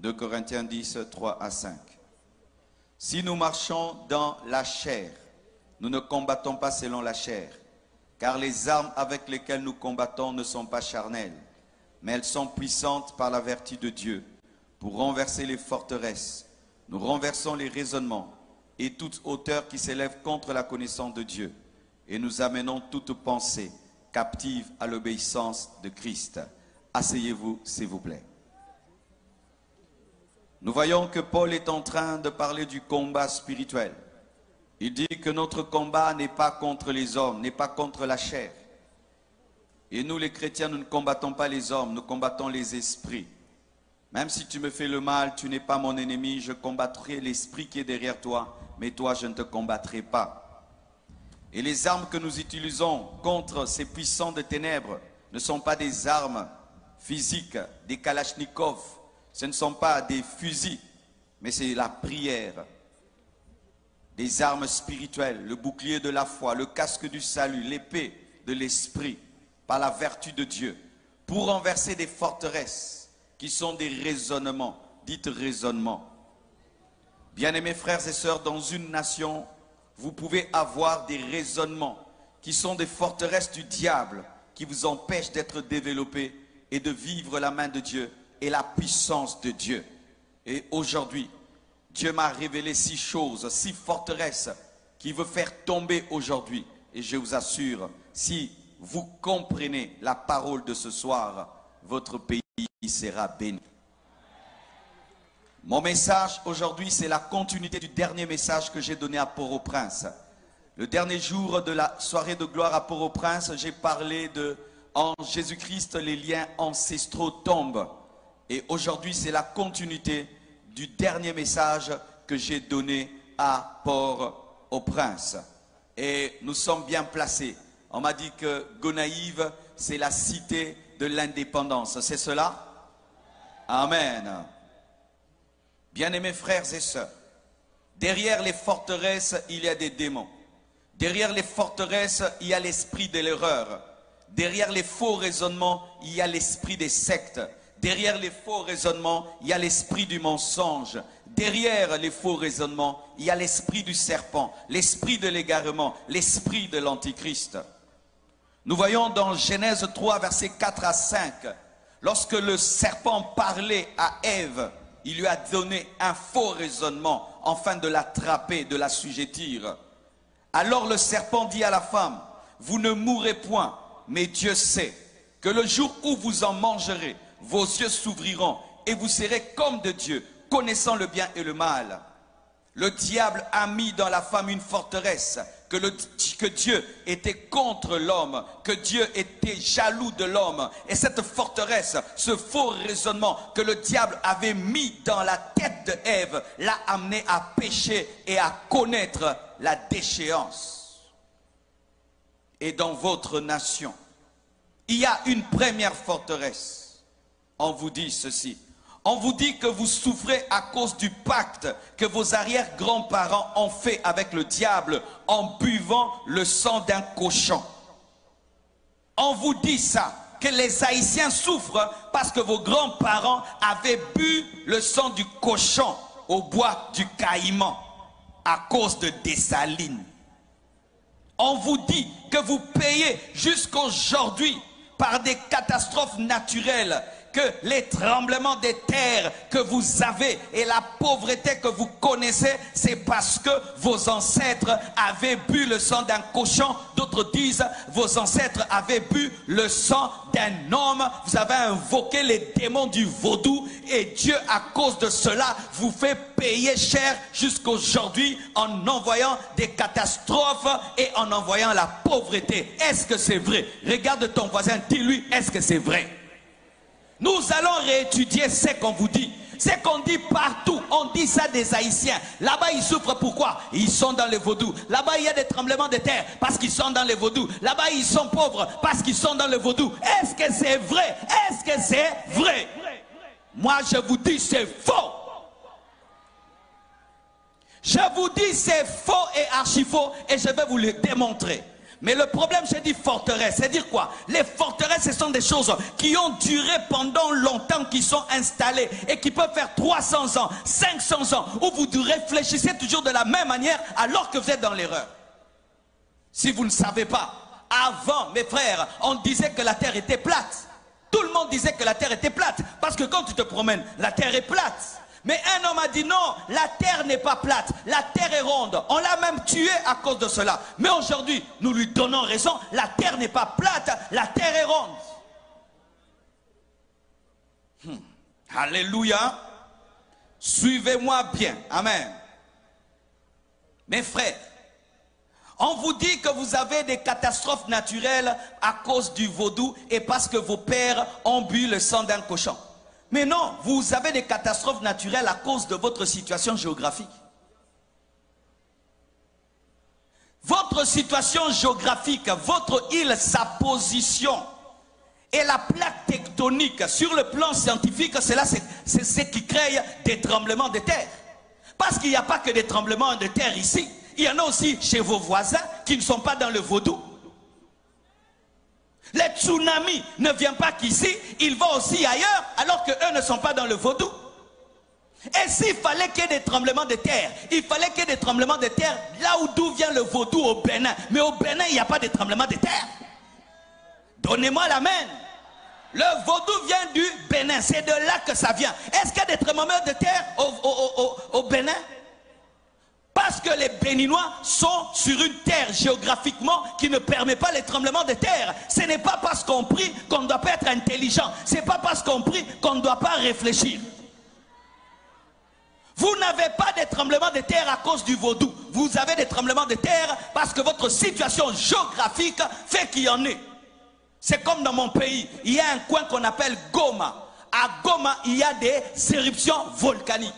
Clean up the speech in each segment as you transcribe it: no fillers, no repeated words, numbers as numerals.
2 Corinthiens 10, 3 à 5. Si nous marchons dans la chair, nous ne combattons pas selon la chair, car les armes avec lesquelles nous combattons ne sont pas charnelles, mais elles sont puissantes par la vertu de Dieu pour renverser les forteresses. Nous renversons les raisonnements et toute hauteur qui s'élève contre la connaissance de Dieu, et nous amenons toute pensée captive à l'obéissance de Christ. Asseyez-vous, s'il vous plaît. Nous voyons que Paul est en train de parler du combat spirituel. Il dit que notre combat n'est pas contre les hommes, n'est pas contre la chair. Et nous les chrétiens, nous ne combattons pas les hommes, nous combattons les esprits. Même si tu me fais le mal, tu n'es pas mon ennemi, je combattrai l'esprit qui est derrière toi, mais toi je ne te combattrai pas. Et les armes que nous utilisons contre ces puissants de ténèbres ne sont pas des armes physiques, des kalachnikovs, ce ne sont pas des fusils, mais c'est la prière, des armes spirituelles, le bouclier de la foi, le casque du salut, l'épée de l'esprit, par la vertu de Dieu, pour renverser des forteresses qui sont des raisonnements, dites raisonnements. Bien-aimés frères et sœurs, dans une nation, vous pouvez avoir des raisonnements qui sont des forteresses du diable qui vous empêchent d'être développés et de vivre la main de Dieu et la puissance de Dieu. Et aujourd'hui, Dieu m'a révélé 6 choses, 6 forteresses qui veut faire tomber aujourd'hui. Et je vous assure, si vous comprenez la parole de ce soir, votre pays sera béni. Mon message aujourd'hui, c'est la continuité du dernier message que j'ai donné à Port-au-Prince. Le dernier jour de la soirée de gloire à Port-au-Prince, j'ai parlé de en Jésus-Christ, les liens ancestraux tombent. Et aujourd'hui, c'est la continuité du dernier message que j'ai donné à Port-au-Prince. Et nous sommes bien placés. On m'a dit que Gonaïves, c'est la cité de l'indépendance. C'est cela? Amen. Bien-aimés frères et sœurs, derrière les forteresses, il y a des démons. Derrière les forteresses, il y a l'esprit de l'erreur. Derrière les faux raisonnements, il y a l'esprit des sectes. Derrière les faux raisonnements, il y a l'esprit du mensonge. Derrière les faux raisonnements, il y a l'esprit du serpent, l'esprit de l'égarement, l'esprit de l'antichrist. Nous voyons dans Genèse 3, versets 4 à 5, lorsque le serpent parlait à Ève, il lui a donné un faux raisonnement, afin de l'attraper, de l'assujettir. Alors le serpent dit à la femme, « Vous ne mourrez point, mais Dieu sait que le jour où vous en mangerez, vos yeux s'ouvriront et vous serez comme de Dieu, connaissant le bien et le mal. » Le diable a mis dans la femme une forteresse, que Dieu était contre l'homme, que Dieu était jaloux de l'homme. Et cette forteresse, ce faux raisonnement que le diable avait mis dans la tête de Ève, l'a amené à pécher et à connaître la déchéance. Et dans votre nation, il y a une première forteresse. On vous dit ceci. On vous dit que vous souffrez à cause du pacte que vos arrière-grands-parents ont fait avec le diable en buvant le sang d'un cochon. On vous dit ça, que les Haïtiens souffrent parce que vos grands-parents avaient bu le sang du cochon au bois du Caïman à cause de Dessalines. On vous dit que vous payez jusqu'aujourd'hui par des catastrophes naturelles, que les tremblements des terres que vous avez et la pauvreté que vous connaissez, c'est parce que vos ancêtres avaient bu le sang d'un cochon. D'autres disent, vos ancêtres avaient bu le sang d'un homme. Vous avez invoqué les démons du vaudou et Dieu, à cause de cela, vous fait payer cher jusqu'aujourd'hui en envoyant des catastrophes et en envoyant la pauvreté. Est-ce que c'est vrai? Regarde ton voisin, dis-lui, est-ce que c'est vrai? Nous allons réétudier ce qu'on vous dit. Ce qu'on dit partout, on dit ça des Haïtiens. Là-bas, ils souffrent pourquoi? Ils sont dans le vaudou. Là-bas, il y a des tremblements de terre parce qu'ils sont dans le vaudou. Là-bas, ils sont pauvres parce qu'ils sont dans le vaudou. Est-ce que c'est vrai? Est-ce que c'est vrai? Moi, je vous dis, c'est faux. Je vous dis, c'est faux et archi faux et je vais vous le démontrer. Mais le problème, j'ai dit forteresse, c'est dire quoi? Les forteresses, ce sont des choses qui ont duré pendant longtemps, qui sont installées et qui peuvent faire 300 ans, 500 ans, où vous réfléchissez toujours de la même manière alors que vous êtes dans l'erreur. Si vous ne savez pas, avant, mes frères, on disait que la terre était plate. Tout le monde disait que la terre était plate, parce que quand tu te promènes, la terre est plate. Mais un homme a dit non, la terre n'est pas plate, la terre est ronde. On l'a même tué à cause de cela. Mais aujourd'hui, nous lui donnons raison, la terre n'est pas plate, la terre est ronde. Alléluia. Suivez-moi bien. Amen. Mes frères, on vous dit que vous avez des catastrophes naturelles à cause du vaudou et parce que vos pères ont bu le sang d'un cochon. Mais non, vous avez des catastrophes naturelles à cause de votre situation géographique. Votre situation géographique, votre île, sa position et la plaque tectonique sur le plan scientifique, c'est ce qui crée des tremblements de terre. Parce qu'il n'y a pas que des tremblements de terre ici. Il y en a aussi chez vos voisins qui ne sont pas dans le vaudou. Les tsunamis ne viennent pas qu'ici, ils vont aussi ailleurs alors qu'eux ne sont pas dans le vaudou. Et s'il fallait qu'il y ait des tremblements de terre, il fallait qu'il y ait des tremblements de terre là d'où vient le vaudou au Bénin. Mais au Bénin, il n'y a pas de tremblements de terre. Donnez-moi l'amen. Le vaudou vient du Bénin, c'est de là que ça vient. Est-ce qu'il y a des tremblements de terre au Bénin? Parce que les Béninois sont sur une terre géographiquement qui ne permet pas les tremblements de terre. Ce n'est pas parce qu'on prie qu'on ne doit pas être intelligent. Ce n'est pas parce qu'on prie qu'on ne doit pas réfléchir. Vous n'avez pas de tremblements de terre à cause du vaudou. Vous avez des tremblements de terre parce que votre situation géographique fait qu'il y en ait. C'est comme dans mon pays, il y a un coin qu'on appelle Goma. À Goma, il y a des éruptions volcaniques.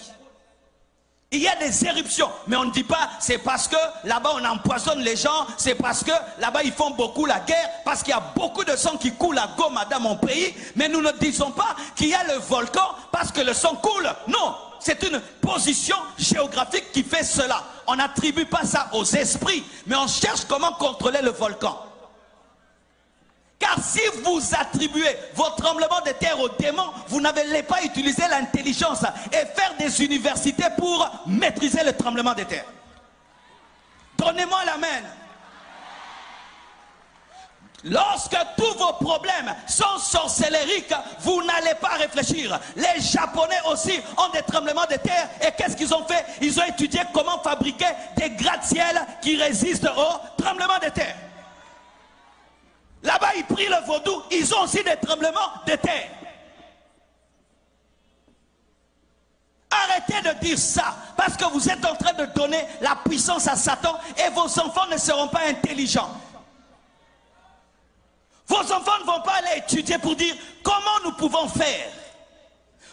Il y a des éruptions, mais on ne dit pas c'est parce que là-bas on empoisonne les gens, c'est parce que là-bas ils font beaucoup la guerre, parce qu'il y a beaucoup de sang qui coule à Goma dans mon pays, mais nous ne disons pas qu'il y a le volcan parce que le sang coule. Non, c'est une position géographique qui fait cela. On n'attribue pas ça aux esprits, mais on cherche comment contrôler le volcan. Car si vous attribuez vos tremblements de terre aux démons, vous n'allez pas utiliser l'intelligence et faire des universités pour maîtriser le tremblement de terre. Donnez-moi l'amen. Lorsque tous vos problèmes sont sorcellériques, vous n'allez pas réfléchir. Les Japonais aussi ont des tremblements de terre. Et qu'est-ce qu'ils ont fait? Ils ont étudié comment fabriquer des gratte-ciel qui résistent aux tremblements de terre. Là-bas, ils prient le vaudou, ils ont aussi des tremblements de terre. Arrêtez de dire ça, parce que vous êtes en train de donner la puissance à Satan et vos enfants ne seront pas intelligents. Vos enfants ne vont pas aller étudier pour dire comment nous pouvons faire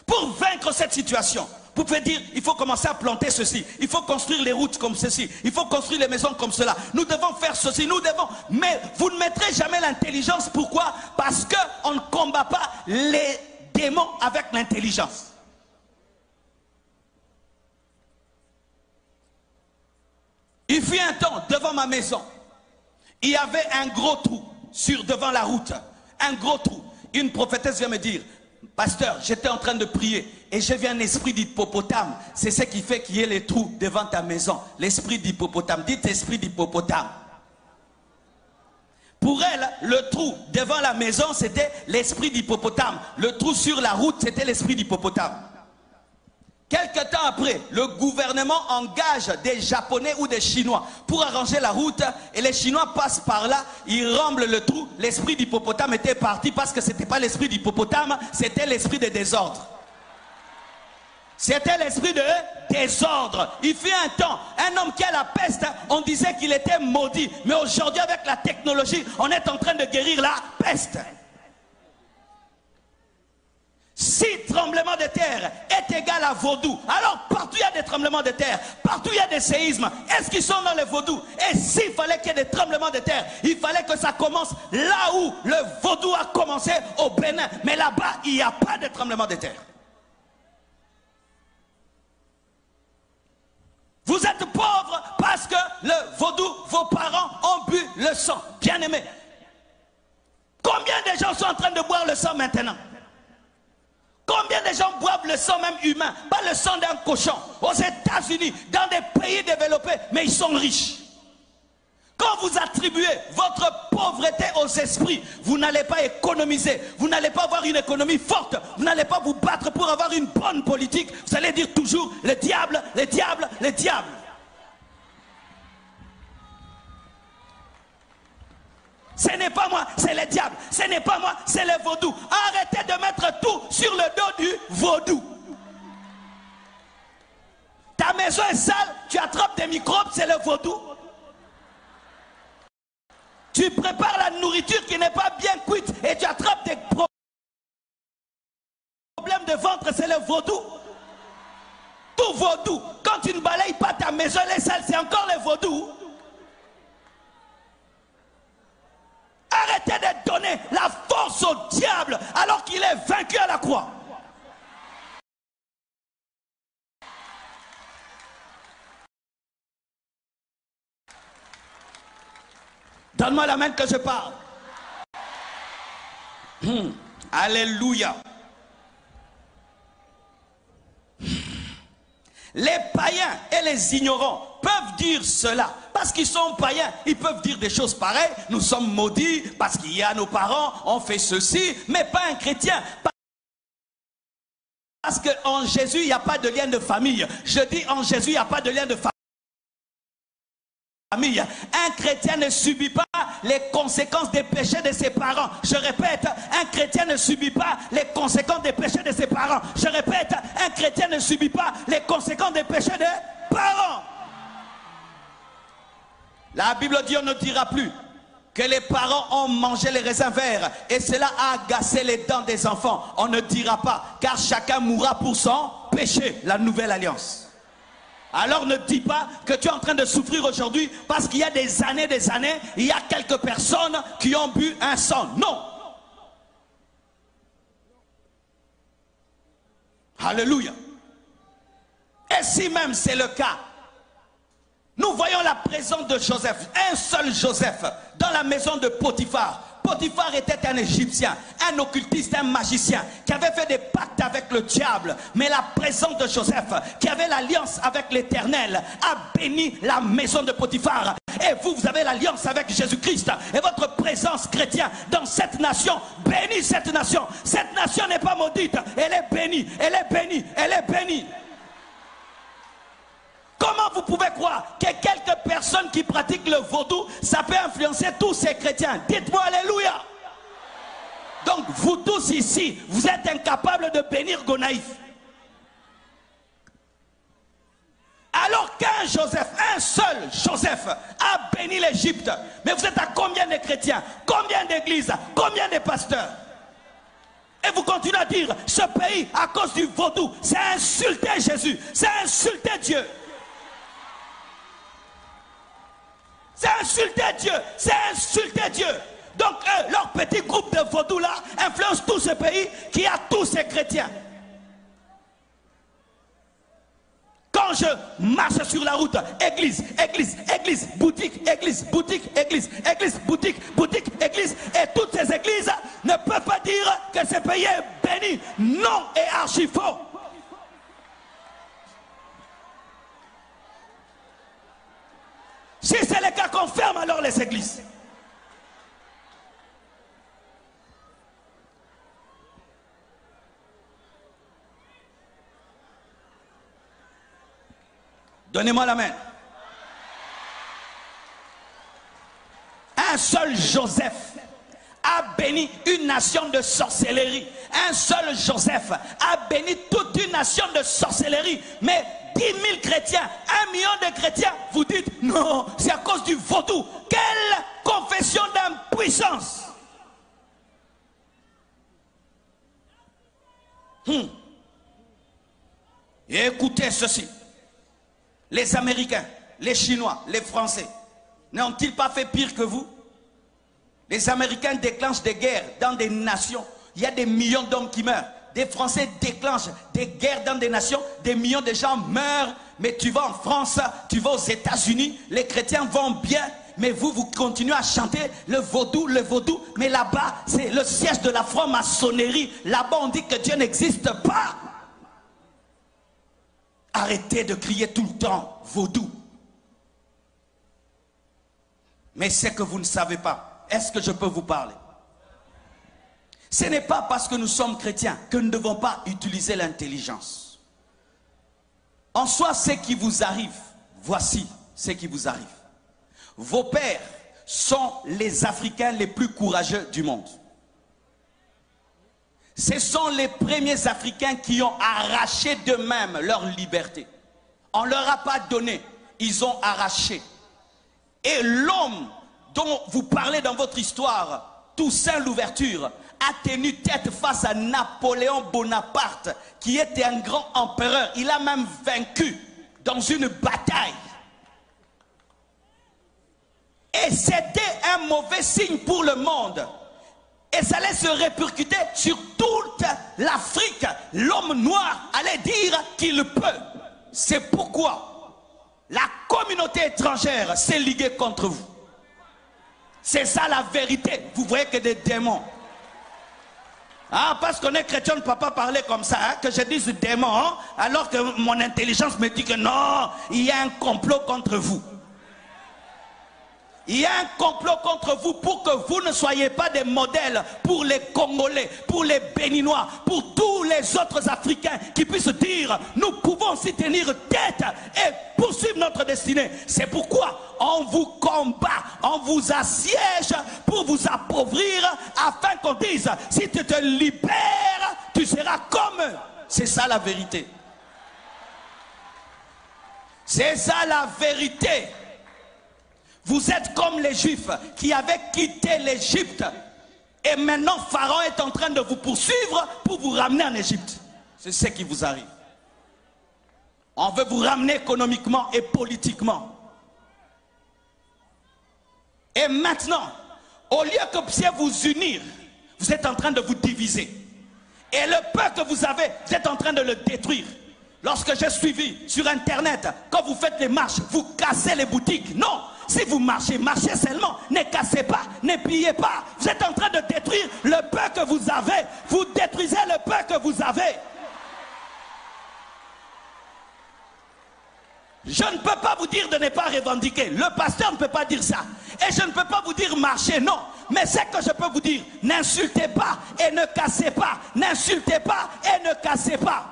pour vaincre cette situation. Vous pouvez dire, il faut commencer à planter ceci, il faut construire les routes comme ceci, il faut construire les maisons comme cela, nous devons faire ceci, nous devons... Mais vous ne mettrez jamais l'intelligence. Pourquoi? Parce qu'on ne combat pas les démons avec l'intelligence. Il fut un temps, devant ma maison, il y avait un gros trou devant la route, un gros trou. Une prophétesse vient me dire, pasteur, j'étais en train de prier et j'ai vu un esprit d'hippopotame. C'est ce qui fait qu'il y ait les trous devant ta maison. L'esprit d'hippopotame. Dites esprit d'hippopotame. Pour elle, le trou devant la maison, c'était l'esprit d'hippopotame. Le trou sur la route, c'était l'esprit d'hippopotame. Quelque temps après, le gouvernement engage des Japonais ou des Chinois pour arranger la route et les Chinois passent par là, ils remblent le trou. L'esprit d'hippopotame était parti parce que ce n'était pas l'esprit d'hippopotame, c'était l'esprit de désordre. C'était l'esprit de désordre. Il fut un temps, un homme qui a la peste, on disait qu'il était maudit. Mais aujourd'hui, avec la technologie, on est en train de guérir la peste. Si tremblement de terre est égal à vaudou, alors partout il y a des tremblements de terre, partout il y a des séismes. Est-ce qu'ils sont dans le vaudou? Et s'il fallait qu'il y ait des tremblements de terre, il fallait que ça commence là où le vaudou a commencé, au Bénin. Mais là-bas, il n'y a pas de tremblement de terre. Vous êtes pauvres parce que le vaudou, vos parents ont bu le sang. bien-aimés, combien de gens sont en train de boire le sang maintenant? Combien de gens boivent le sang même humain, pas le sang d'un cochon, aux États-Unis, dans des pays développés, mais ils sont riches. Quand vous attribuez votre pauvreté aux esprits, vous n'allez pas économiser, vous n'allez pas avoir une économie forte, vous n'allez pas vous battre pour avoir une bonne politique, vous allez dire toujours le diable, le diable, le diable. Ce n'est pas moi, c'est le diable. Ce n'est pas moi, c'est le vaudou. Arrêtez de mettre tout sur le dos du vaudou. Ta maison est sale, tu attrapes des microbes, c'est le vaudou. Tu prépares la nourriture qui n'est pas bien cuite et tu attrapes des problèmes de ventre, c'est le vaudou. Tout vaudou. Quand tu ne balayes pas ta maison, elle est sale, c'est encore le vaudou. Arrêtez de donner la force au diable alors qu'il est vaincu à la croix. Donne-moi la main que je parle. Alléluia. Les païens et les ignorants peuvent dire cela. Parce qu'ils sont païens, ils peuvent dire des choses pareilles. Nous sommes maudits parce qu'il y a nos parents, on fait ceci, mais pas un chrétien. Parce qu'en Jésus, il n'y a pas de lien de famille. Je dis en Jésus, il n'y a pas de lien de famille. Un chrétien ne subit pas les conséquences des péchés de ses parents. Je répète, un chrétien ne subit pas les conséquences des péchés de ses parents. Je répète, un chrétien ne subit pas les conséquences des péchés des parents. La Bible dit, on ne dira plus que les parents ont mangé les raisins verts et cela a agacé les dents des enfants. On ne dira pas, car chacun mourra pour son péché. La nouvelle alliance. Alors ne dis pas que tu es en train de souffrir aujourd'hui parce qu'il y a des années, il y a quelques personnes qui ont bu un sang. Non. Alléluia. Et si même c'est le cas, nous voyons la présence de Joseph, un seul Joseph, dans la maison de Potiphar. Potiphar était un Égyptien, un occultiste, un magicien, qui avait fait des pactes avec le diable. Mais la présence de Joseph, qui avait l'alliance avec l'Éternel, a béni la maison de Potiphar. Et vous, vous avez l'alliance avec Jésus-Christ. Et votre présence chrétienne dans cette nation bénit cette nation. Cette nation n'est pas maudite, elle est bénie, elle est bénie, elle est bénie. Comment vous pouvez croire que quelques personnes qui pratiquent le vaudou, ça peut influencer tous ces chrétiens? Dites-moi alléluia. Donc vous tous ici, vous êtes incapables de bénir Gonaïf. Alors qu'un Joseph, un seul Joseph a béni l'Égypte. Mais vous êtes à combien de chrétiens? Combien d'églises? Combien de pasteurs? Et vous continuez à dire, ce pays, à cause du vaudou, c'est insulter Jésus, c'est insulter Dieu. C'est insulter Dieu, c'est insulter Dieu. Donc leur petit groupe de vaudous là influence tout ce pays qui a tous ces chrétiens. Quand je marche sur la route, église, église, église, boutique, église, boutique, église, église, boutique, boutique, église, et toutes ces églises ne peuvent pas dire que ce pays est béni. Non, et archi faux. Si c'est le cas, qu'on ferme alors les églises. Donnez-moi la main. Un seul Joseph a béni une nation de sorcellerie. Un seul Joseph a béni toute une nation de sorcellerie. Mais 10 000 chrétiens, 1 million de chrétiens, vous dites non, c'est à cause du vaudou. Quelle confession d'impuissance! Et écoutez ceci. Les Américains, les Chinois, les Français, n'ont-ils pas fait pire que vous? Les Américains déclenchent des guerres dans des nations. Il y a des millions d'hommes qui meurent. Des Français déclenchent des guerres dans des nations, des millions de gens meurent, mais tu vas en France, tu vas aux États-Unis, les chrétiens vont bien, mais vous continuez à chanter le vaudou, mais là-bas, c'est le siège de la franc-maçonnerie. Là-bas, on dit que Dieu n'existe pas. Arrêtez de crier tout le temps vaudou. Mais c'est que vous ne savez pas. Est-ce que je peux vous parler? Ce n'est pas parce que nous sommes chrétiens que nous ne devons pas utiliser l'intelligence. En soi, ce qui vous arrive, voici ce qui vous arrive. Vos pères sont les Africains les plus courageux du monde. Ce sont les premiers Africains qui ont arraché d'eux-mêmes leur liberté. On ne leur a pas donné, ils ont arraché. Et l'homme dont vous parlez dans votre histoire, Toussaint Louverture, a tenu tête face à Napoléon Bonaparte, qui était un grand empereur. Il a même vaincu dans une bataille. Et c'était un mauvais signe pour le monde. Et ça allait se répercuter sur toute l'Afrique. L'homme noir allait dire qu'il peut. C'est pourquoi la communauté étrangère s'est liguée contre vous. C'est ça la vérité. Vous voyez que des démons. Ah, parce qu'on est chrétien, on ne peut pas parler comme ça, hein, que je dise démon, hein, alors que mon intelligence me dit que non, il y a un complot contre vous. Il y a un complot contre vous pour que vous ne soyez pas des modèles pour les Congolais, pour les Béninois, pour tous les autres Africains qui puissent dire nous pouvons s'y tenir tête et poursuivre notre destinée. C'est pourquoi on vous combat, on vous assiège pour vous appauvrir afin qu'on dise si tu te libères, tu seras comme eux. C'est ça la vérité. C'est ça la vérité. Vous êtes comme les Juifs qui avaient quitté l'Égypte. Et maintenant, Pharaon est en train de vous poursuivre pour vous ramener en Égypte. C'est ce qui vous arrive. On veut vous ramener économiquement et politiquement. Et maintenant, au lieu que vous puissiez vous unir, vous êtes en train de vous diviser. Et le peu que vous avez, vous êtes en train de le détruire. Lorsque j'ai suivi sur Internet, quand vous faites les marches, vous cassez les boutiques. Non! Si vous marchez, marchez seulement, ne cassez pas, ne pillez pas. Vous êtes en train de détruire le peu que vous avez. Vous détruisez le peu que vous avez. Je ne peux pas vous dire de ne pas revendiquer. Le pasteur ne peut pas dire ça. Et je ne peux pas vous dire marcher, non. Mais c'est que je peux vous dire, n'insultez pas et ne cassez pas. N'insultez pas et ne cassez pas.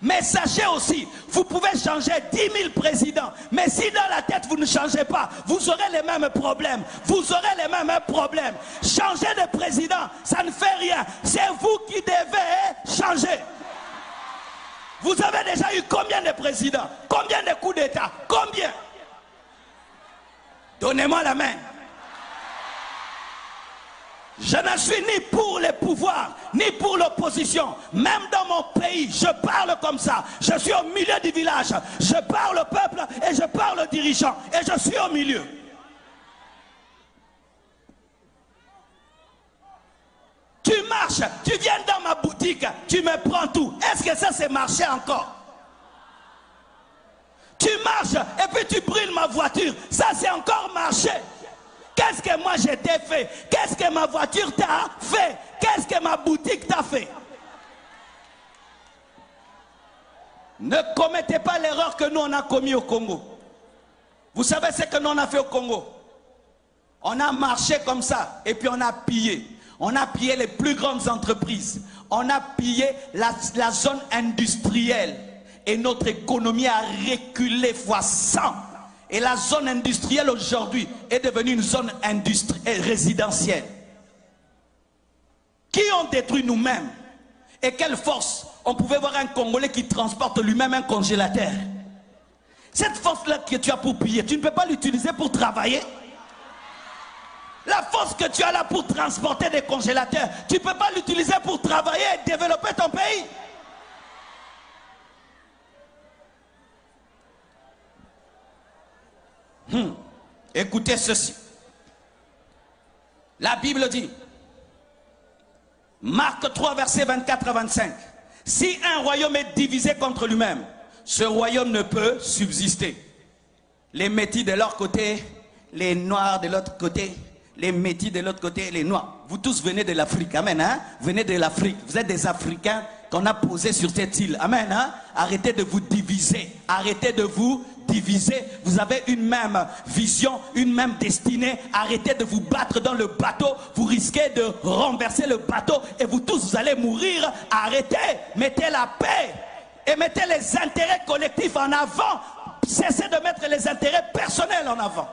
Mais sachez aussi, vous pouvez changer 10 000 présidents, mais si dans la tête vous ne changez pas, vous aurez les mêmes problèmes. Vous aurez les mêmes problèmes. Changer de président, ça ne fait rien. C'est vous qui devez changer. Vous avez déjà eu combien de présidents? Combien de coups d'État? Combien? Donnez-moi la main. Je ne suis ni pour les pouvoirs, ni pour l'opposition. Même dans mon pays, je parle comme ça. Je suis au milieu du village. Je parle au peuple et je parle aux dirigeants. Et je suis au milieu. Tu marches, tu viens dans ma boutique, tu me prends tout. Est-ce que ça c'est marcher encore? Tu marches et puis tu brûles ma voiture. Ça c'est encore marcher. Qu'est-ce que moi je t'ai fait? Qu'est-ce que ma voiture t'a fait? Qu'est-ce que ma boutique t'a fait? Ne commettez pas l'erreur que nous on a commis au Congo. Vous savez ce que nous on a fait au Congo? On a marché comme ça et puis on a pillé. On a pillé les plus grandes entreprises. On a pillé la zone industrielle. Et notre économie a reculé fois 100. Et la zone industrielle aujourd'hui est devenue une zone résidentielle. Qui ont détruit nous-mêmes? Et quelle force? On pouvait voir un Congolais qui transporte lui-même un congélateur. Cette force-là que tu as pour piller, tu ne peux pas l'utiliser pour travailler. La force que tu as là pour transporter des congélateurs, tu ne peux pas l'utiliser pour travailler et développer ton pays. Écoutez ceci. La Bible dit, Marc 3, versets 24 à 25. Si un royaume est divisé contre lui-même, ce royaume ne peut subsister. Les Métis de leur côté, les Noirs de l'autre côté, les Métis de l'autre côté, les Noirs. Vous tous venez de l'Afrique, amen, hein? Venez de l'Afrique. Vous êtes des Africains qu'on a posés sur cette île, amen, hein? Arrêtez de vous diviser, arrêtez de vous diviser. Vous avez une même vision, une même destinée. Arrêtez de vous battre dans le bateau. Vous risquez de renverser le bateau et vous tous, vous allez mourir. Arrêtez, mettez la paix et mettez les intérêts collectifs en avant. Cessez de mettre les intérêts personnels en avant.